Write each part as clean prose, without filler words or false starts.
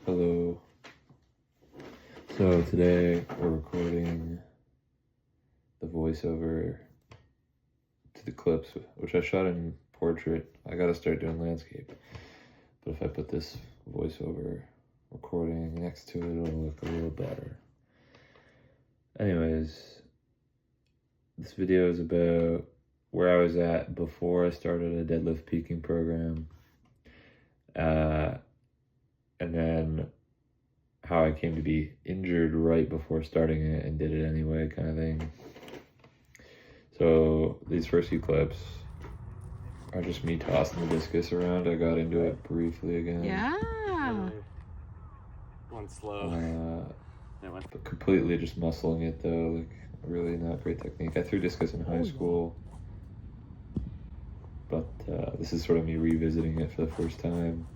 Hello. So today we're recording the voiceover to the clips, which I shot in portrait. I gotta start doing landscape. But if I put this voiceover recording next to it, it'll look a little better. Anyways, this video is about where I was at before I started a deadlift peaking program. And then how I came to be injured right before starting it and did it anyway, kind of thing. So these first few clips are just me tossing the discus around. I got into it briefly again. Yeah. One slow. But completely just muscling it though, like really not great technique. I threw discus in high school, but this is sort of me revisiting it for the first time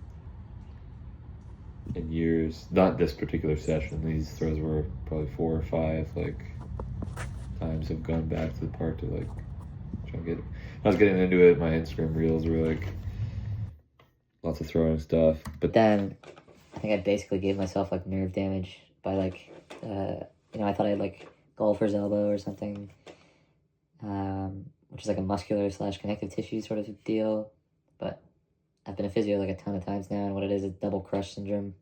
in years. Not this particular session. These throws were probably 4 or 5 like times I've gone back to the park to like try and get. I was getting into it. My Instagram reels were like lots of throwing stuff, but then I think I basically gave myself like nerve damage by like I thought I had like golfer's elbow or something, which is like a muscular / connective tissue sort of deal, but I've been a physio like a ton of times now, and what it is double crush syndrome,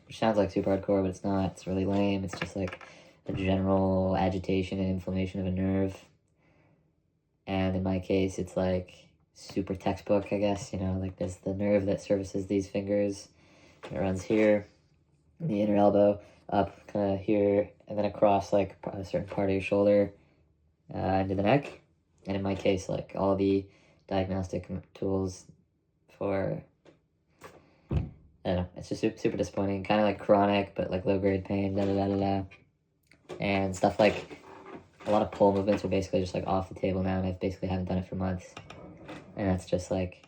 which sounds like super hardcore, but it's not. It's really lame. It's just like a general agitation and inflammation of a nerve. And in my case, it's like super textbook, I guess. Like there's the nerve that services these fingers. It runs here, in the inner elbow, up kind of here, and then across like a certain part of your shoulder into the neck. And in my case, like all the diagnostic tools for, I don't know, it's just super disappointing, kind of like chronic, but like low grade pain, and stuff like a lot of pull movements are basically just like off the table now, and I basically haven't done it for months. And that's just like,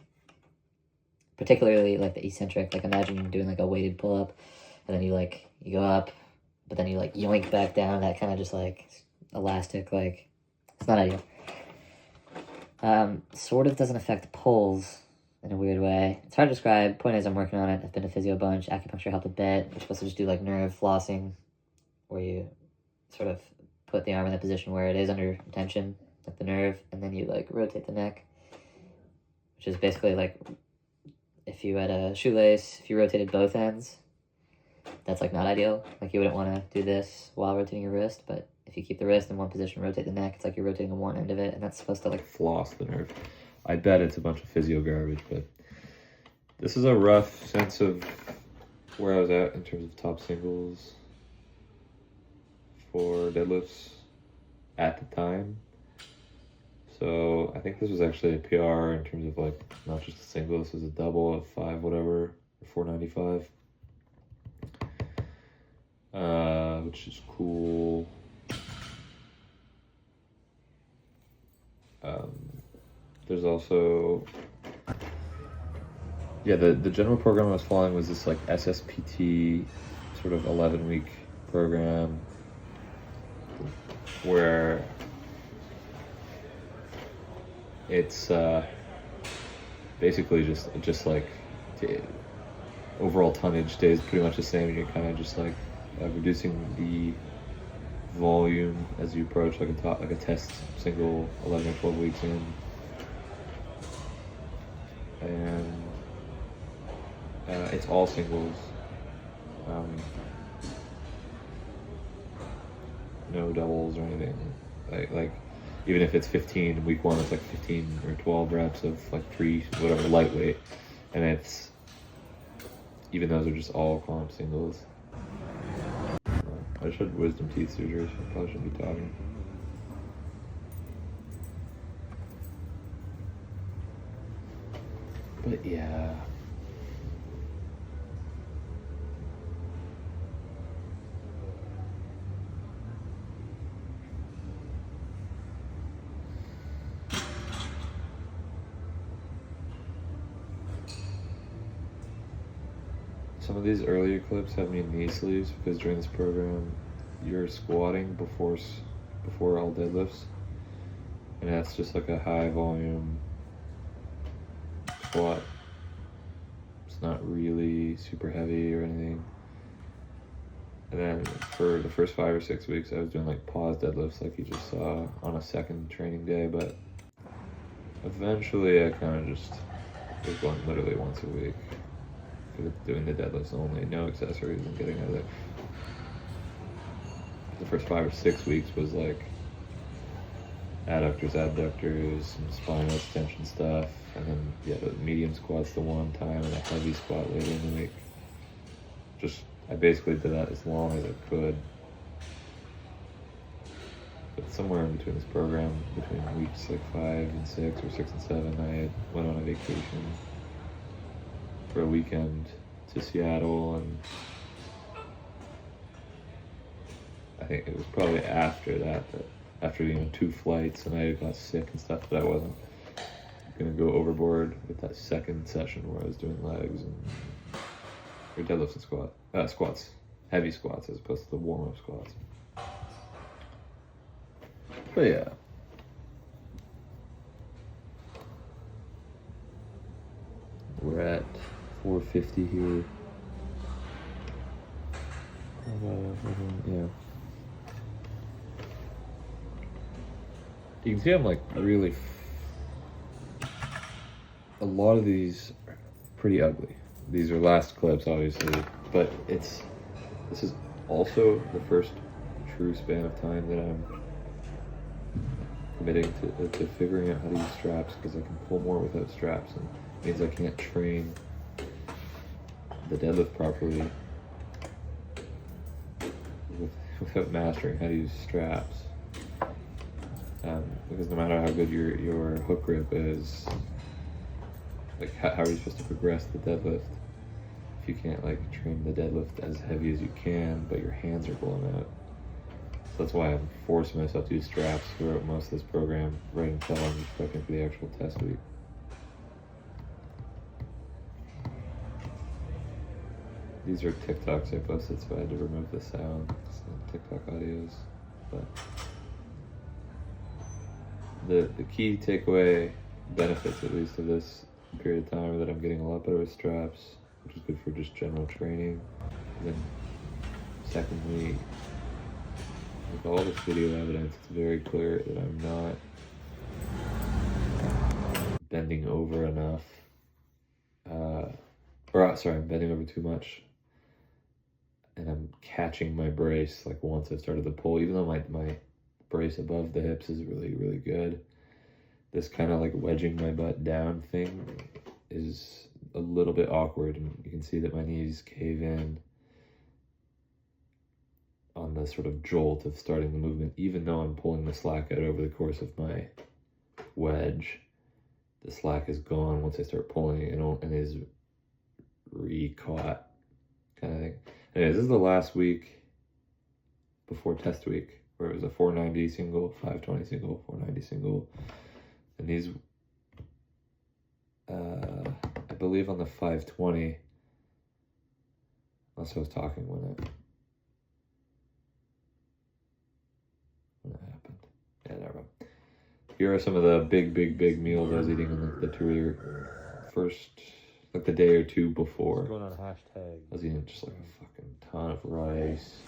particularly like the eccentric, like imagine doing like a weighted pull up, and then you go up, but then you like yoink back down, that kind of just like elastic, like it's not ideal. Sort of doesn't affect pulls in a weird way. It's hard to describe. Point is, I'm working on it. I've been to physio a bunch. Acupuncture helped a bit. You're supposed to just do like nerve flossing, where you sort of put the arm in the position where it is under tension, like the nerve, and then you like rotate the neck, which is basically like if you had a shoelace, if you rotated both ends, that's like not ideal. Like you wouldn't want to do this while rotating your wrist, but if you keep the wrist in one position, rotate the neck, it's like you're rotating on one end of it, and that's supposed to like floss the nerve. I bet it's a bunch of physio garbage, but this is a rough sense of where I was at in terms of top singles for deadlifts at the time. So I think this was actually a PR in terms of like not just a single, this was a double of 5 whatever, or 495, which is cool. There's also, the general program I was following was this like SSPT sort of 11-week program where it's basically just like overall tonnage stays pretty much the same, and you're kind of just like reducing the volume as you approach like a test single 11 or 12 weeks in. And it's all singles, no doubles or anything. Like even if it's 15 week 1, it's like 15 or 12 reps of like 3 whatever lightweight, and it's even those are just all comp singles. I just had wisdom teeth surgery, so I probably shouldn't be talking. But yeah. Some of these earlier clips have me in knee sleeves because during this program you're squatting before all deadlifts, and that's just like a high volume squat It's not really super heavy or anything. And then for the first 5 or 6 weeks, I was doing like pause deadlifts like you just saw on a second training day, but eventually I kind of just was going literally once a week. Doing the deadlifts only, no accessories, and getting out of there. The first 5 or 6 weeks was like adductors, abductors, some spinal extension stuff, and then the medium squats the one time and a heavy squat later in the week. I basically did that as long as I could. But somewhere in between this program, between weeks like 5 and 6 or 6 and 7, I went on a vacation for a weekend to Seattle, and I think it was probably after that, after 2 flights, and I got sick and stuff, that I wasn't gonna go overboard with that second session where I was doing legs or deadlifts and squats, heavy squats as opposed to the warm-up squats. But yeah. We're at 450 here. Yeah. You can see I'm like really. A lot of these are pretty ugly. These are last clips, obviously, but this is also the first true span of time that I'm committing to figuring out how to use straps, because I can pull more without straps, and it means I can't train the deadlift properly without mastering how to use straps. Because no matter how good your hook grip is, like how are you supposed to progress the deadlift if you can't like train the deadlift as heavy as you can, but your hands are blown out? So that's why I'm forcing myself to use straps throughout most of this program, right until I'm just prepping for the actual test week. These are TikToks I posted, so I had to remove the sound, TikTok audios. But the key takeaway, benefits at least of this period of time, are that I'm getting a lot better with straps, which is good for just general training. And then secondly, with all this video evidence, it's very clear that I'm not bending over enough, I'm bending over too much, and I'm catching my brace like once I've started to pull, even though my brace above the hips is really, really good. This kind of like wedging my butt down thing is a little bit awkward, and you can see that my knees cave in on the sort of jolt of starting the movement, even though I'm pulling the slack out over the course of my wedge. The slack is gone once I start pulling, and is re-caught kind of thing. Anyways, this is the last week before test week, where it was a 490 single, 520 single, 490 single. And these, I believe on the 520, unless I was talking when it happened. Yeah, never mind. Here are some of the big meals I was eating in the first, like the day or two before. Going on a hashtag. I was eating just like a fucking ton of rice.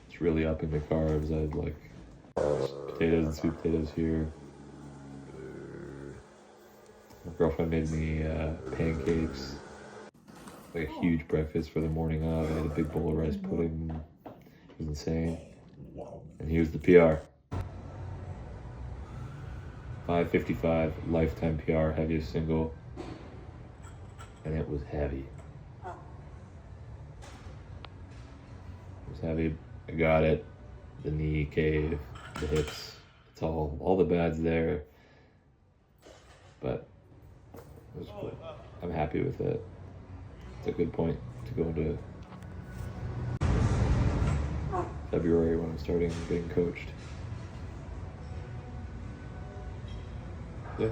It's really upping the carbs. I had like potatoes and sweet potatoes here. My girlfriend made me pancakes. Like a huge breakfast for the morning of. I had a big bowl of rice pudding. It was insane. And here's the PR. 555 lifetime PR, heaviest single. And it was heavy. It was heavy. I got it. The knee cave, the hips. It's all the bad's there. But it was cool. I'm happy with it. It's a good point to go into February when I'm starting getting coached. Yeah,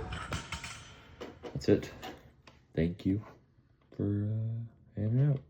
that's it. Thank you for hanging out.